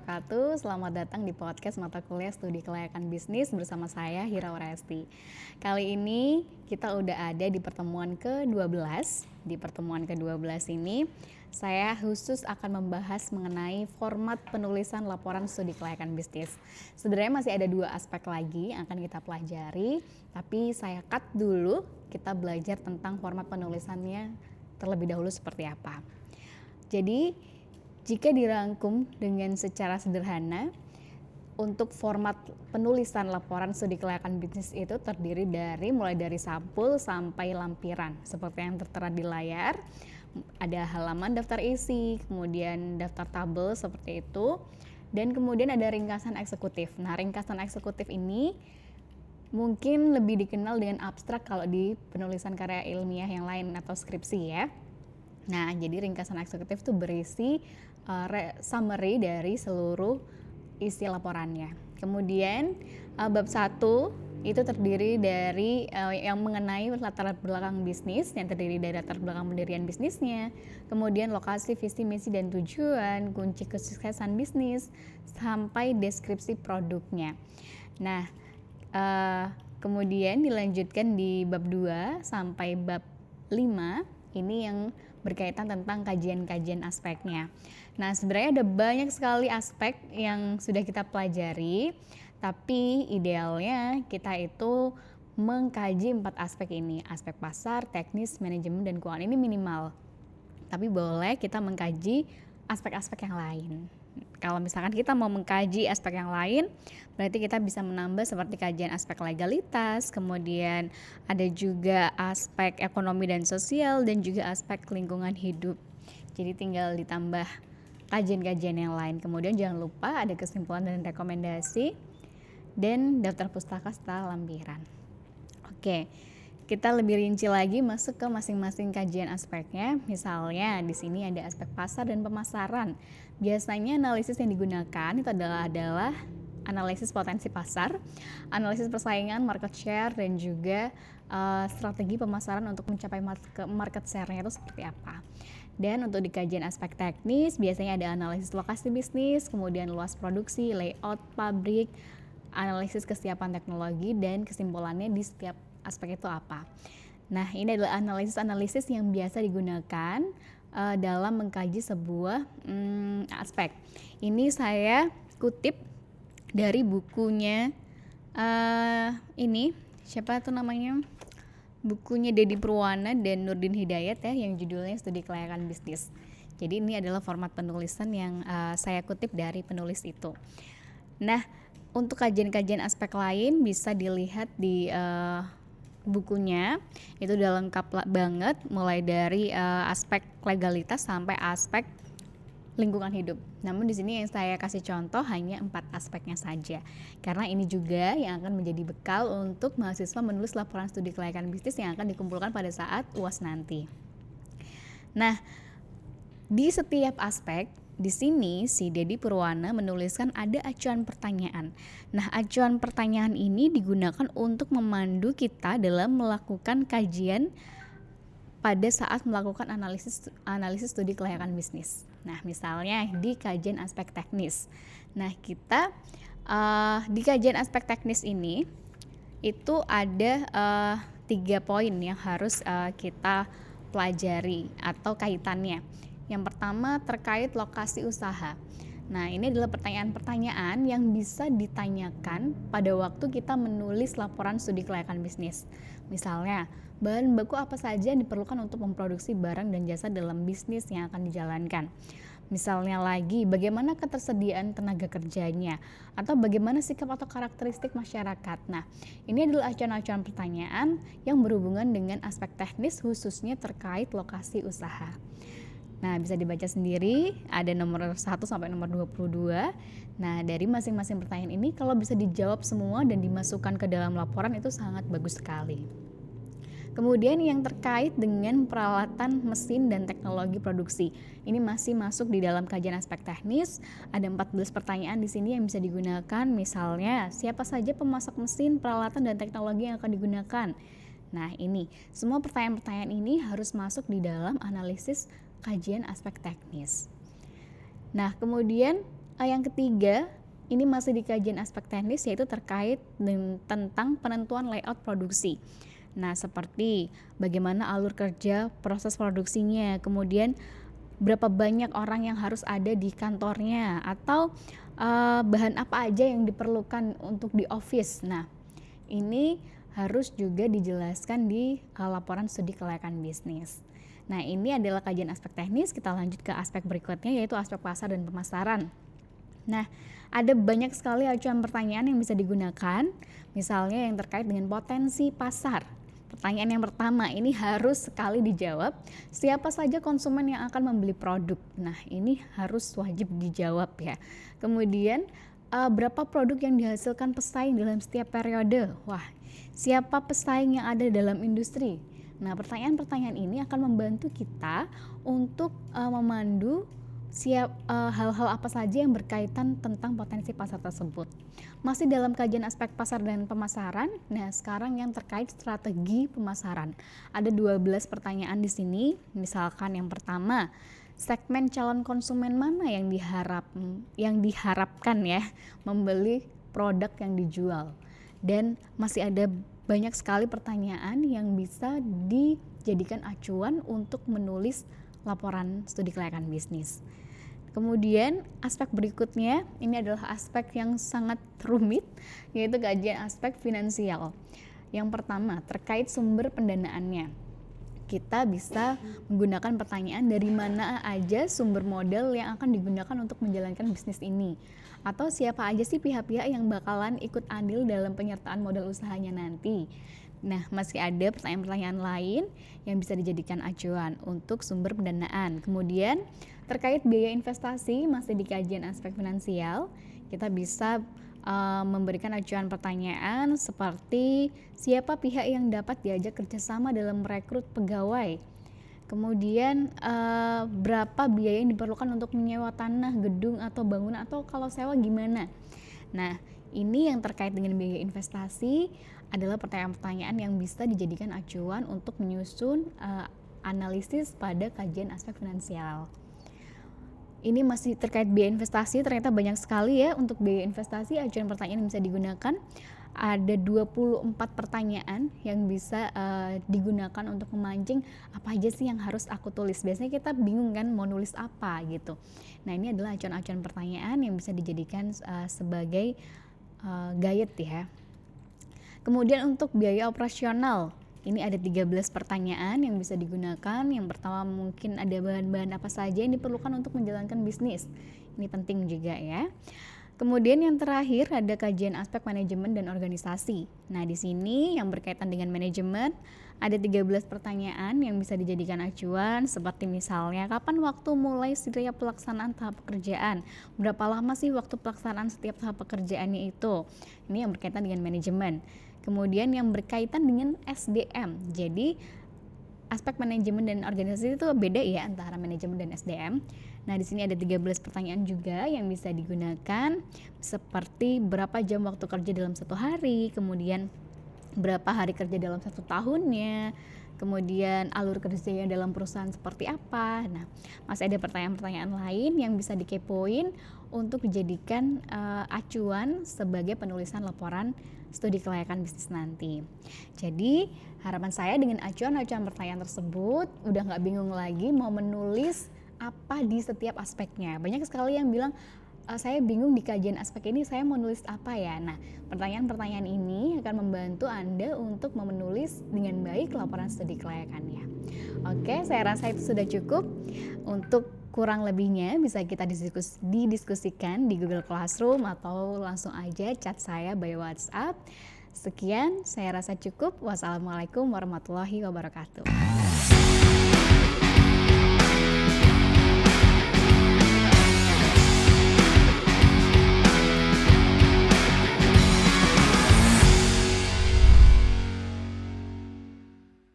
wabarakatuh. Selamat datang di podcast mata kuliah studi kelayakan bisnis bersama saya Hira Oresti. Kali ini kita udah ada di pertemuan ke-12. Di pertemuan ke-12 ini saya khusus akan membahas mengenai format penulisan laporan studi kelayakan bisnis. Sebenarnya masih ada 2 aspek lagi yang akan kita pelajari, tapi saya cut dulu, kita belajar tentang format penulisannya terlebih dahulu seperti apa. Jadi jika dirangkum dengan secara sederhana, untuk format penulisan laporan studi kelayakan bisnis itu terdiri dari mulai dari sampul sampai lampiran. Seperti yang tertera di layar, ada halaman daftar isi, kemudian daftar tabel seperti itu, dan kemudian ada ringkasan eksekutif. Nah, ringkasan eksekutif ini mungkin lebih dikenal dengan abstrak kalau di penulisan karya ilmiah yang lain atau skripsi ya. Nah, jadi ringkasan eksekutif itu berisi summary dari seluruh isi laporannya. Kemudian bab 1 itu terdiri dari yang mengenai latar belakang bisnis, yang terdiri dari latar belakang pendirian bisnisnya, kemudian lokasi, visi, misi, dan tujuan, kunci kesuksesan bisnis, sampai deskripsi produknya. Nah, kemudian dilanjutkan di bab 2 sampai bab 5, ini yang berkaitan tentang kajian-kajian aspeknya. Nah, sebenarnya ada banyak sekali aspek yang sudah kita pelajari, tapi idealnya kita itu mengkaji 4 aspek ini, aspek pasar, teknis, manajemen, dan keuangan ini minimal. Tapi boleh kita mengkaji aspek-aspek yang lain. Kalau misalkan kita mau mengkaji aspek yang lain, berarti kita bisa menambah seperti kajian aspek legalitas, kemudian ada juga aspek ekonomi dan sosial, dan juga aspek lingkungan hidup. Jadi tinggal ditambah kajian-kajian yang lain. Kemudian jangan lupa ada kesimpulan dan rekomendasi, dan daftar pustaka serta lampiran. Oke. Kita lebih rinci lagi masuk ke masing-masing kajian aspeknya. Misalnya di sini ada aspek pasar dan pemasaran. Biasanya analisis yang digunakan itu adalah analisis potensi pasar, analisis persaingan, market share, dan juga strategi pemasaran untuk mencapai market share-nya itu seperti apa. Dan untuk di kajian aspek teknis biasanya ada analisis lokasi bisnis, kemudian luas produksi, layout pabrik, analisis kesiapan teknologi, dan kesimpulannya di setiap aspek itu apa. Nah, ini adalah analisis-analisis yang biasa digunakan dalam mengkaji sebuah aspek. Ini saya kutip dari bukunya ini siapa tuh namanya? Bukunya Deddy Purwana dan Nurdin Hidayat ya, yang judulnya Studi Kelayakan Bisnis. Jadi ini adalah format penulisan yang saya kutip dari penulis itu. Nah, untuk kajian-kajian aspek lain bisa dilihat di bukunya, itu udah lengkap banget, mulai dari aspek legalitas sampai aspek lingkungan hidup. Namun di sini yang saya kasih contoh hanya 4 aspeknya saja, karena ini juga yang akan menjadi bekal untuk mahasiswa menulis laporan studi kelayakan bisnis yang akan dikumpulkan pada saat UAS nanti. Nah, di setiap aspek di sini si Deddy Purwana menuliskan ada acuan pertanyaan. Nah, acuan pertanyaan ini digunakan untuk memandu kita dalam melakukan kajian pada saat melakukan analisis studi kelayakan bisnis. Nah, misalnya di kajian aspek teknis. Nah, kita di kajian aspek teknis ini itu ada 3 poin yang harus kita pelajari atau kaitannya. Yang pertama terkait lokasi usaha. Nah, ini adalah pertanyaan-pertanyaan yang bisa ditanyakan pada waktu kita menulis laporan studi kelayakan bisnis. Misalnya, bahan baku apa saja yang diperlukan untuk memproduksi barang dan jasa dalam bisnis yang akan dijalankan. Misalnya lagi, bagaimana ketersediaan tenaga kerjanya, atau bagaimana sikap atau karakteristik masyarakat. Nah, ini adalah acuan-acuan pertanyaan yang berhubungan dengan aspek teknis khususnya terkait lokasi usaha. Nah, bisa dibaca sendiri, ada nomor 1 sampai nomor 22. Nah, dari masing-masing pertanyaan ini kalau bisa dijawab semua dan dimasukkan ke dalam laporan itu sangat bagus sekali. Kemudian yang terkait dengan peralatan, mesin, dan teknologi produksi. Ini masih masuk di dalam kajian aspek teknis. Ada 14 pertanyaan di sini yang bisa digunakan. Misalnya, siapa saja pemasok mesin, peralatan, dan teknologi yang akan digunakan. Nah, ini semua pertanyaan-pertanyaan ini harus masuk di dalam analisis kajian aspek teknis. Nah, kemudian Yang ketiga, ini masih di kajian aspek teknis, yaitu terkait tentang penentuan layout produksi. Nah, seperti bagaimana alur kerja, proses produksinya, kemudian berapa banyak orang yang harus ada di kantornya, atau bahan apa aja yang diperlukan untuk di office. Nah, ini harus juga dijelaskan di laporan studi kelayakan bisnis. Nah, ini adalah kajian aspek teknis. Kita lanjut ke aspek berikutnya, yaitu aspek pasar dan pemasaran. Nah, ada banyak sekali acuan pertanyaan yang bisa digunakan, misalnya yang terkait dengan potensi pasar. Pertanyaan yang pertama ini harus sekali dijawab, siapa saja konsumen yang akan membeli produk. Nah, ini harus wajib dijawab ya. Kemudian, berapa produk yang dihasilkan pesaing dalam setiap periode? Wah, siapa pesaing yang ada dalam industri? Nah, pertanyaan-pertanyaan ini akan membantu kita untuk memandu hal-hal apa saja yang berkaitan tentang potensi pasar tersebut. Masih dalam kajian aspek pasar dan pemasaran. Nah, sekarang yang terkait strategi pemasaran. Ada 12 pertanyaan di sini. Misalkan yang pertama, segmen calon konsumen mana yang diharapkan ya membeli produk yang dijual. Dan masih ada banyak sekali pertanyaan yang bisa dijadikan acuan untuk menulis laporan studi kelayakan bisnis. Kemudian aspek berikutnya ini adalah aspek yang sangat rumit, yaitu kajian aspek finansial. Yang pertama terkait sumber pendanaannya. Kita bisa menggunakan pertanyaan dari mana aja sumber modal yang akan digunakan untuk menjalankan bisnis ini, atau siapa aja sih pihak-pihak yang bakalan ikut andil dalam penyertaan modal usahanya nanti. Nah, masih ada pertanyaan-pertanyaan lain yang bisa dijadikan acuan untuk sumber pendanaan. Kemudian terkait biaya investasi masih di kajian aspek finansial, kita bisa memberikan acuan pertanyaan seperti siapa pihak yang dapat diajak kerjasama dalam merekrut pegawai. Kemudian berapa biaya yang diperlukan untuk menyewa tanah, gedung atau bangunan, atau kalau sewa gimana. Nah, ini yang terkait dengan biaya investasi adalah pertanyaan-pertanyaan yang bisa dijadikan acuan untuk menyusun analisis pada kajian aspek finansial. Ini masih terkait biaya investasi, ternyata banyak sekali ya untuk biaya investasi acuan pertanyaan yang bisa digunakan. Ada 24 pertanyaan yang bisa digunakan untuk memancing apa aja sih yang harus aku tulis. Biasanya kita bingung kan mau nulis apa gitu. Nah, ini adalah acuan-acuan pertanyaan yang bisa dijadikan sebagai guide ya. Kemudian untuk biaya operasional, ini ada 13 pertanyaan yang bisa digunakan. Yang pertama mungkin ada bahan-bahan apa saja yang diperlukan untuk menjalankan bisnis. Ini penting juga ya. Kemudian yang terakhir ada kajian aspek manajemen dan organisasi. Nah, di sini yang berkaitan dengan manajemen ada 13 pertanyaan yang bisa dijadikan acuan, seperti misalnya kapan waktu mulai setiap pelaksanaan tahap pekerjaan, berapa lama sih waktu pelaksanaan setiap tahap pekerjaannya itu. Ini yang berkaitan dengan manajemen. Kemudian yang berkaitan dengan SDM. Jadi aspek manajemen dan organisasi itu beda ya antara manajemen dan SDM. Nah, di sini ada 13 pertanyaan juga yang bisa digunakan, seperti berapa jam waktu kerja dalam satu hari, kemudian berapa hari kerja dalam satu tahunnya, kemudian alur kerjanya dalam perusahaan seperti apa. Nah, masih ada pertanyaan-pertanyaan lain yang bisa dikepoin untuk dijadikan acuan sebagai penulisan laporan studi kelayakan bisnis nanti. Jadi harapan saya dengan acuan-acuan pertanyaan tersebut udah nggak bingung lagi mau menulis apa di setiap aspeknya. Banyak sekali yang bilang saya bingung di kajian aspek ini saya mau nulis apa ya. Nah, pertanyaan-pertanyaan ini akan membantu Anda untuk menulis dengan baik laporan studi kelayakannya. Oke, saya rasa itu sudah cukup. Untuk kurang lebihnya bisa kita didiskusikan di Google Classroom atau langsung aja chat saya by WhatsApp. Sekian, saya rasa cukup. Wassalamualaikum warahmatullahi wabarakatuh.